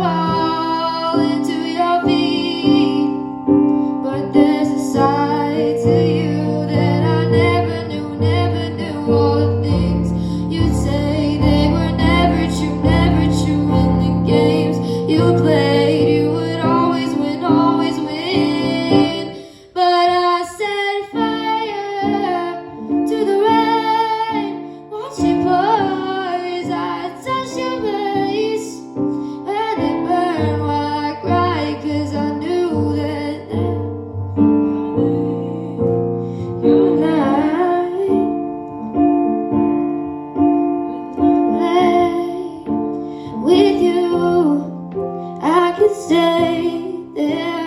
fall into your feet. But there's a side to you that I never knew. All the things you'd say, they were never true in the games you played. You would always win, always win. But I set fire to the rain, watch it pour as I touch your face. Let it burn while I cry, 'cause I knew that you and I with you, I could stay there.